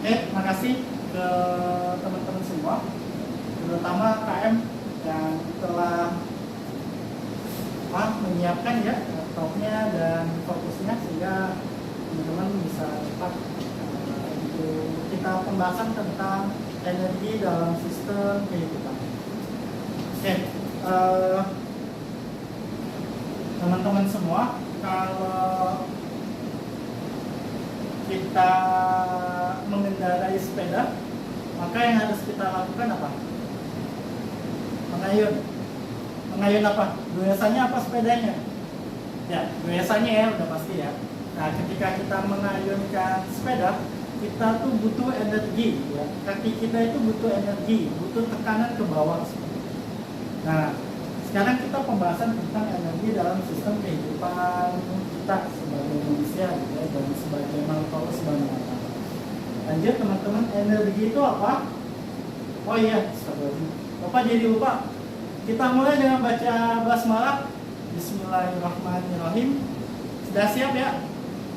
Oke, makasih ke teman-teman semua, terutama KM yang telah menyiapkan ya laptopnya dan fokusnya sehingga teman-teman bisa cepat untuk kita pembahasan tentang energi dalam sistem kehidupan. Oke, teman-teman semua, kalau kita mengendarai sepeda, maka yang harus kita lakukan apa? Mengayun. Mengayun apa? Biasanya apa sepedanya? Ya, biasanya ya udah pasti ya. Nah, ketika kita mengayunkan sepeda, kita tuh butuh energi ya. Kaki kita itu butuh energi, butuh tekanan ke bawah. Nah, sekarang kita pembahasan tentang energi dalam sistem kehidupan kita sebagai manusia gitu ya, dan sebagai makhluk sebenarnya. Lanjut teman-teman, energi itu apa? Oh iya, Bapak jadi lupa. Kita mulai dengan baca basmalah. Bismillahirrahmanirrahim. Sudah siap ya?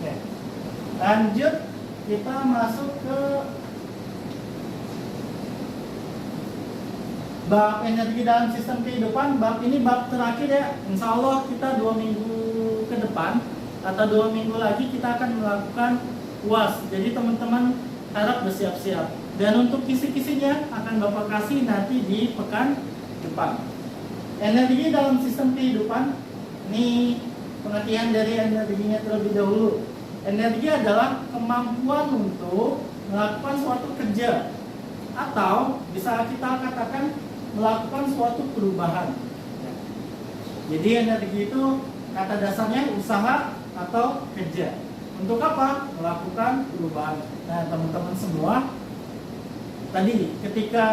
Oke. Lanjut, kita masuk ke bab energi dalam sistem kehidupan. Bab ini bab terakhir ya. Insya Allah kita 2 minggu ke depan atau 2 minggu lagi kita akan melakukan UAS. Jadi teman-teman harap bersiap-siap. Dan untuk kisi-kisinya akan Bapak kasih nanti di pekan depan. Energi dalam sistem kehidupan, ini pengertian dari energinya terlebih dahulu. Energi adalah kemampuan untuk melakukan suatu kerja, atau bisa kita katakan melakukan suatu perubahan. Jadi energi itu kata dasarnya usaha atau kerja. Untuk apa? Melakukan perubahan. Nah, teman-teman semua, tadi ketika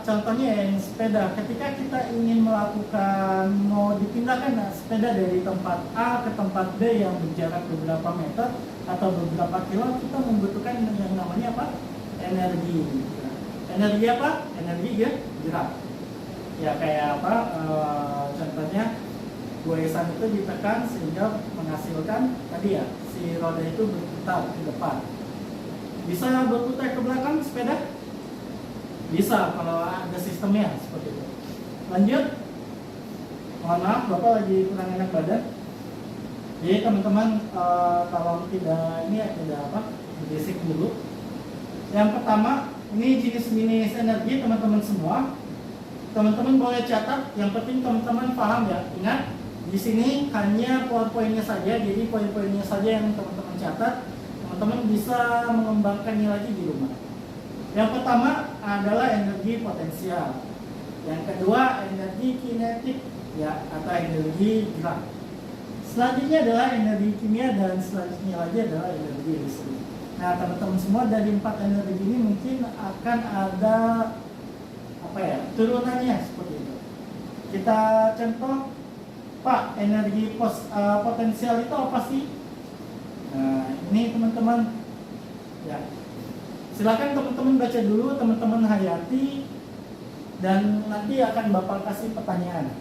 contohnya yang sepeda, ketika kita ingin melakukan, mau dipindahkan sepeda dari tempat A ke tempat B yang berjarak beberapa meter atau beberapa kilo, kita membutuhkan yang namanya apa? Energi. Energi apa? Energi gerak. Ya kayak apa? Contohnya goesan itu ditekan sehingga menghasilkan tadi ya, si roda itu berputar ke depan. Bisa berputar ke belakang sepeda? Bisa kalau ada sistemnya seperti itu. Lanjut. Mohon maaf, Bapak lagi kurang enak badan. Jadi teman-teman kalau tidak ini ya, tidak apa, basic dulu. Yang pertama, ini jenis-jenis energi teman-teman semua. Teman-teman boleh catat, yang penting teman-teman paham ya. Ingat, di sini hanya poin-poinnya saja, jadi poin-poinnya saja yang teman-teman catat. Teman-teman bisa mengembangkannya lagi di rumah. Yang pertama adalah energi potensial. Yang kedua energi kinetik ya, atau energi gerak. Selanjutnya adalah energi kimia, dan selanjutnya lagi adalah energi listrik. Nah, teman-teman semua, dari 4 energi ini mungkin akan ada apa ya, turunannya seperti itu. Kita contoh, Pak, energi potensial itu apa sih? Nah, ini teman-teman ya, silakan teman-teman baca dulu, teman-teman hayati, dan nanti akan Bapak kasih pertanyaan.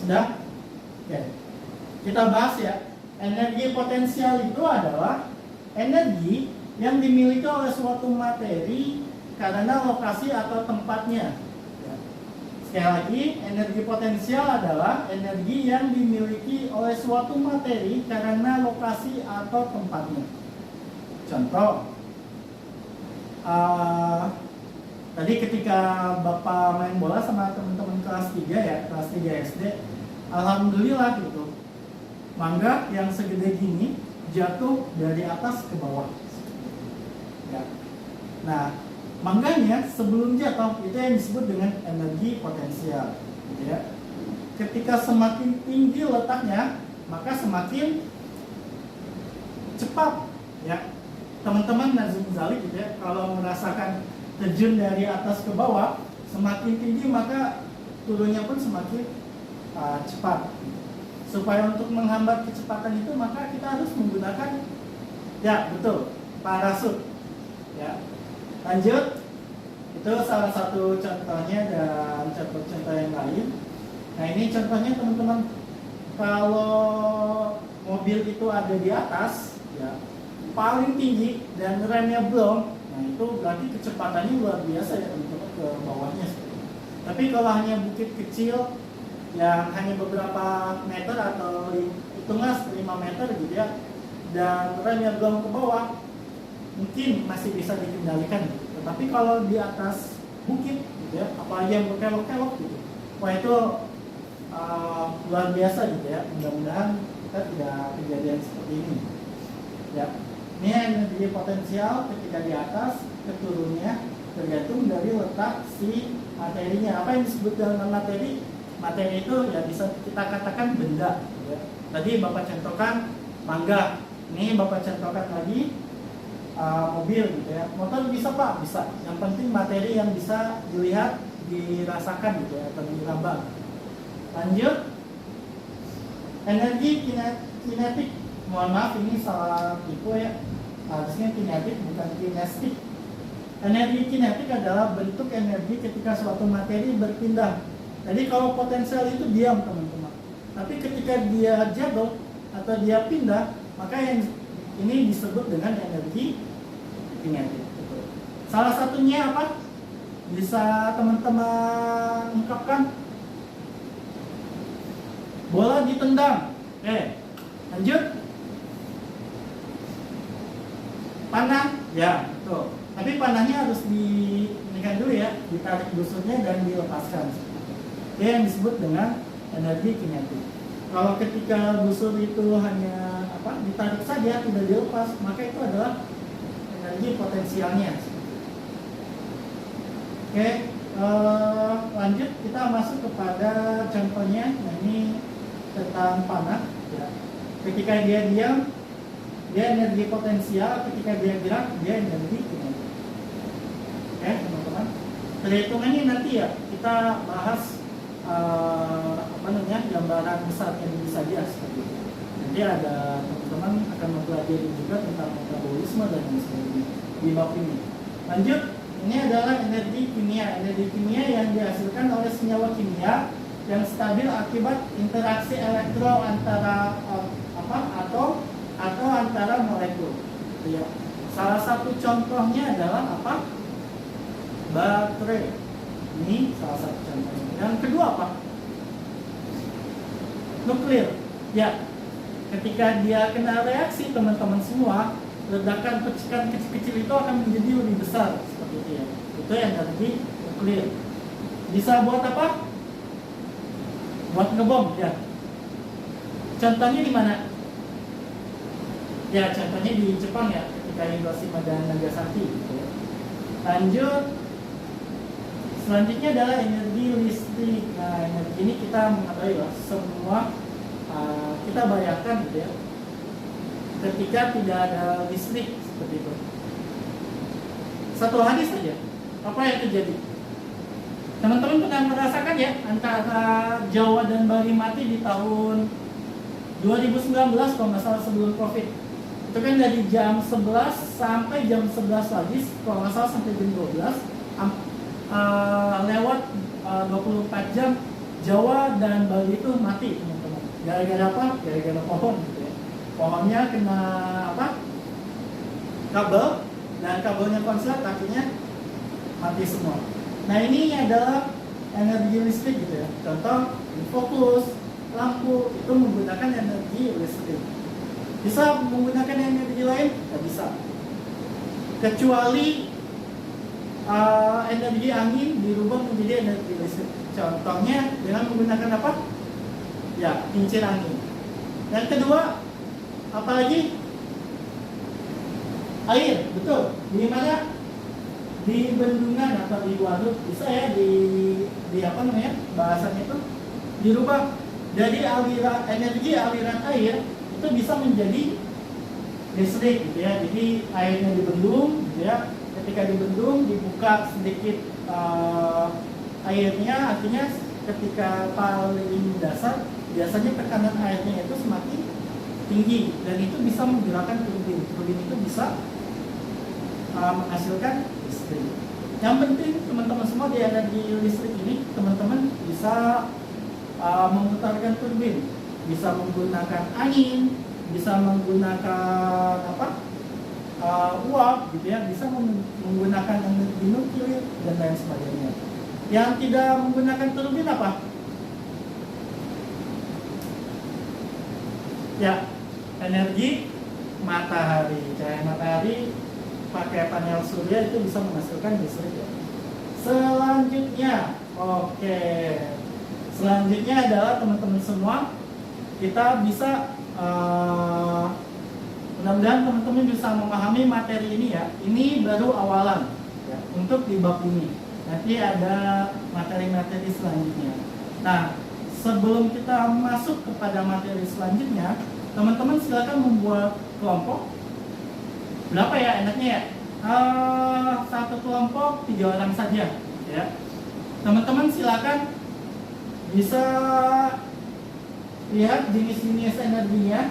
Sudah? Oke. Kita bahas ya. Energi potensial itu adalah energi yang dimiliki oleh suatu materi karena lokasi atau tempatnya. Sekali lagi, energi potensial adalah energi yang dimiliki oleh suatu materi karena lokasi atau tempatnya. Contoh, tadi ketika Bapak main bola sama teman-teman kelas 3 ya, kelas 3 SD, alhamdulillah gitu, mangga yang segede gini jatuh dari atas ke bawah. Ya. Nah, mangganya sebelum jatuh itu yang disebut dengan energi potensial, gitu ya. Ketika semakin tinggi letaknya, maka semakin cepat, ya. Teman-teman Nazim Zalik gitu ya, kalau merasakan terjun dari atas ke bawah, semakin tinggi maka turunnya pun semakin cepat. Supaya untuk menghambat kecepatan itu, maka kita harus menggunakan, ya betul, parasut. Ya. Lanjut, itu salah satu contohnya dan contoh-contoh yang lain. Nah, ini contohnya teman-teman, kalau mobil itu ada di atas, ya, paling tinggi dan remnya belum, nah itu berarti kecepatannya luar biasa ya untuk ke bawahnya. Tapi kalau hanya bukit kecil yang hanya beberapa meter atau hitunglah 5 meter gitu ya, dan remnya belum ke bawah, mungkin masih bisa dikendalikan gitu. Tetapi kalau di atas bukit gitu ya, apalagi yang berkelok-kelok gitu, wah itu luar biasa gitu ya. Mudah-mudahan kita tidak kejadian seperti ini ya. Ini energi potensial ketika di atas, keturunnya tergantung dari letak si materinya. Apa yang disebut dengan materi? Materi itu ya bisa kita katakan benda ya. Tadi Bapak contohkan mangga, ini Bapak contohkan lagi mobil gitu ya. Motor bisa Pak, bisa. Yang penting materi yang bisa dilihat, dirasakan gitu ya, atau diraba. Lanjut, energi kinetik. Mohon maaf ini salah tipe ya. Harusnya kinetik bukan kinestik. Energi kinetik adalah bentuk energi ketika suatu materi berpindah. Jadi kalau potensial itu diam teman-teman. Tapi ketika dia jatuh atau dia pindah, maka yang ini disebut dengan energi kinetik. Salah satunya apa? Bisa teman-teman ungkapkan? Bola ditendang. Lanjut. Panah, ya, betul. Tapi panahnya harus dinikan dulu ya, ditarik busurnya dan dilepaskan. Itu yang disebut dengan energi kinetik. Kalau ketika busur itu hanya ditarik saja, tidak dilepas, maka itu adalah energi potensialnya. Oke, lanjut kita masuk kepada contohnya. Nah, ini tentang panah. Ya. Ketika dia diam, dia energi potensial. Ketika dia gerak, dia energi kinetik. Oke, teman-teman. Perhitungannya nanti ya kita bahas gambaran besar energi saja seperti itu. Nanti ada teman-teman akan mempelajari juga tentang metabolisme dan lain sebagainya di bab ini. Lanjut, ini adalah energi kimia. Energi kimia yang dihasilkan oleh senyawa kimia yang stabil akibat interaksi elektron antara atau antara molekul. Ya. Salah satu contohnya adalah apa? Baterai. Ini salah satu contohnya. Yang kedua apa? Nuklir. Ya. Ketika dia kena reaksi teman-teman semua, ledakan percikan kecil-kecil itu akan menjadi lebih besar seperti itu ya. Itu energi nuklir. Bisa buat apa? Buat ngebom ya. Contohnya di mana? Ya, contohnya di Jepang ya, ketika Hiroshima dan Nagasaki gitu ya. Lanjut, selanjutnya adalah energi listrik. Nah, energi ini kita mengetahui lah, semua kita bayangkan gitu ya, ketika tidak ada listrik seperti itu. Satu hari saja, apa yang terjadi? Teman-teman pernah merasakan ya, antara Jawa dan Bali mati di tahun 2019 kalau nggak salah sebelum COVID. Itu kan dari jam 11 sampai jam 11 lagi, kalau nggak salah sampai jam 12, lewat 24 jam Jawa dan Bali itu mati teman-teman. Gara-gara apa? Gara-gara pohon gitu ya. Pohonnya kena kabel, dan kabelnya konslet, akhirnya mati semua. Nah, ini adalah energi listrik gitu ya. Contoh, fokus, lampu itu menggunakan energi listrik. Bisa menggunakan energi lain? Tidak bisa. Kecuali energi angin dirubah menjadi energi listrik. Contohnya dengan menggunakan apa? Ya, kincir angin. Yang kedua, apalagi? Air, betul. Di mana? Di bendungan atau di waduk, bisa ya di bahasanya itu dirubah dari energi aliran air itu bisa menjadi listrik gitu ya. Jadi airnya dibendung gitu ya. Ketika dibendung dibuka sedikit airnya, artinya ketika paling dasar biasanya tekanan airnya itu semakin tinggi dan itu bisa menggerakkan turbin. Turbin itu bisa menghasilkan listrik. Yang penting teman-teman semua di energi listrik ini teman-teman bisa memutarkan turbin, bisa menggunakan angin, bisa menggunakan uap gitu ya, bisa menggunakan energi nuklir dan lain sebagainya. Yang tidak menggunakan turbin apa? Ya, energi matahari. Cahaya matahari pakai panel surya itu bisa menghasilkan listrik ya. Selanjutnya, oke. Selanjutnya adalah teman-teman semua, kita bisa mudah-mudahan teman-teman bisa memahami materi ini ya. Ini baru awalan ya, untuk di bab ini. Nanti ada materi-materi selanjutnya. Nah, sebelum kita masuk kepada materi selanjutnya, teman-teman silakan membuat kelompok. Berapa ya enaknya ya? Satu kelompok 3 orang saja ya. Teman-teman silakan bisa lihat jenis-jenis energinya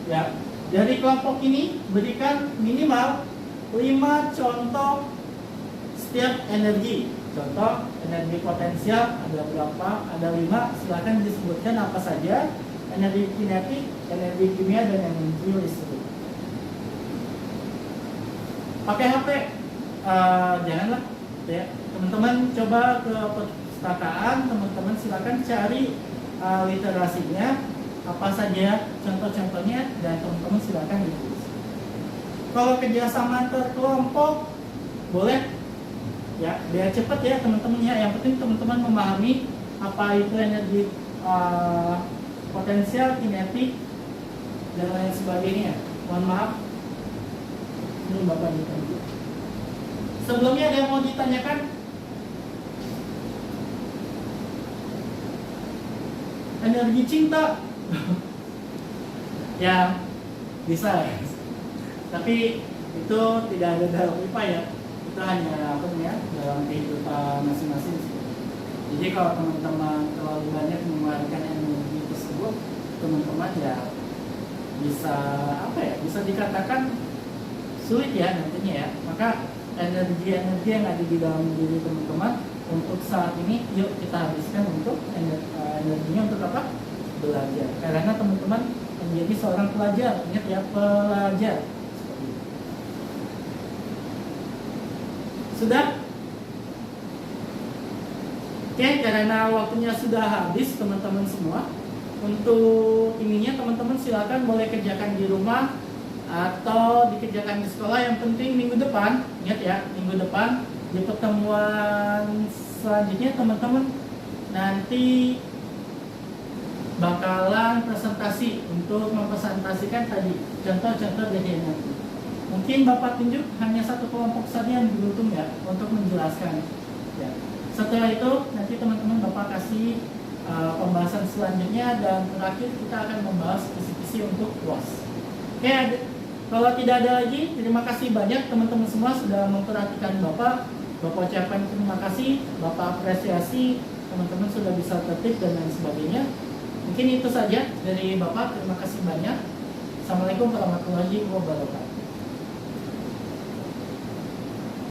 ya. Dari kelompok ini berikan minimal 5 contoh setiap energi. Contoh energi potensial ada berapa? Ada 5. Silakan disebutkan apa saja. Energi kinetik, energi kimia, dan energi listrik. Pakai HP janganlah ya. Teman-teman coba ke perpustakaan, teman-teman silakan cari literasinya apa saja contoh-contohnya, dan teman-teman silakan ditulis. Kalau kerjasama terkelompok boleh ya, biar cepat ya teman-teman ya. Yang penting teman-teman memahami apa itu energi potensial, kinetik, dan lain sebagainya. Mohon maaf, ini Bapak ditanya. Sebelumnya ada yang mau ditanyakan? Energi cinta ya bisa ya. Tapi itu tidak ada dalam IPA ya. Itu hanya dalam kehidupan masing-masing. Jadi kalau teman-teman terlalu banyak mengeluarkan energi tersebut, teman-teman ya bisa bisa dikatakan sulit ya nantinya ya. Maka energi-energi yang ada di dalam diri teman-teman untuk saat ini, yuk kita habiskan untuk energinya untuk apa? Belajar. Karena teman-teman menjadi seorang pelajar, ingat ya, pelajar. Sudah? Oke, karena waktunya sudah habis teman-teman semua. Untuk ininya teman-teman silakan boleh kerjakan di rumah atau dikerjakan di sekolah. Yang penting minggu depan, ingat ya, minggu depan di pertemuan selanjutnya teman-teman nanti bakalan presentasi untuk mempresentasikan tadi contoh-contoh dari energi. Mungkin Bapak tunjuk hanya satu kelompok saja yang beruntung ya untuk menjelaskan ya. Setelah itu nanti teman-teman Bapak kasih pembahasan selanjutnya, dan terakhir kita akan membahas kisi-kisi untuk UAS. Oke, kalau tidak ada lagi, terima kasih banyak teman-teman semua sudah memperhatikan Bapak. Bapak ucapkan terima kasih, Bapak apresiasi, teman-teman sudah bisa tertib dan lain sebagainya. Mungkin itu saja dari Bapak, terima kasih banyak. Assalamualaikum warahmatullahi wabarakatuh.